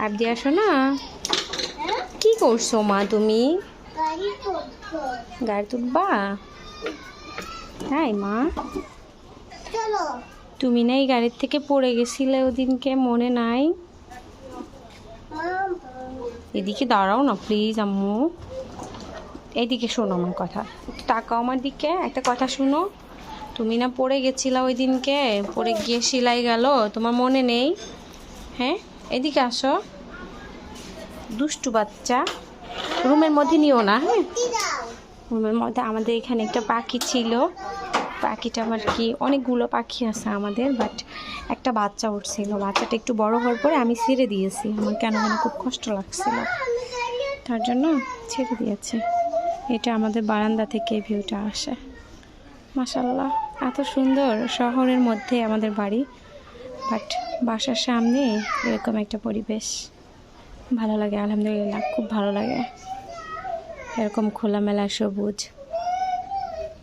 Up দিয়ে আসো না। কি করছো মা তুমি? গাড়ি তুলবা? তাই মা? তুমি না এই গাড়ির থেকে পড়ে গেছিলে ওদিনকে, মনে নাই? এদিকে দাঁড়াও না প্লিজ আম্মু, এইদিকে শোনো আমার কথা, একটু তাকাও আমার দিকে, একটা কথা শুনো। তুমি না পড়ে গেছিলা ওই দিনকে, পড়ে গিয়ে সেলাই গেল, তোমার মনে নেই? হ্যাঁ, এদিকে আসো দুষ্টু বাচ্চা। রুমের মধ্যে নিও না, হ্যাঁ? রুমের মধ্যে আমাদের এখানে একটা পাখি ছিল, পাখিটা আমার কি, অনেকগুলো পাখি আছে আমাদের, বাট একটা বাচ্চা উঠছিল, বাচ্চাটা একটু বড় হওয়ার পরে আমি ছেড়ে দিয়েছি, আমার কেন যেন খুব কষ্ট লাগছিল, তার জন্য ছেড়ে দিয়েছে। এটা আমাদের বারান্দা থেকে ভিউটা আসে, মাশাআল্লাহ এত সুন্দর। শহরের মধ্যে আমাদের বাড়ি, বাট বাসার সামনে এরকম একটা পরিবেশ ভালো লাগে, আলহামদুলিল্লাহ খুব ভালো লাগে, এরকম খোলামেলা সবুজ।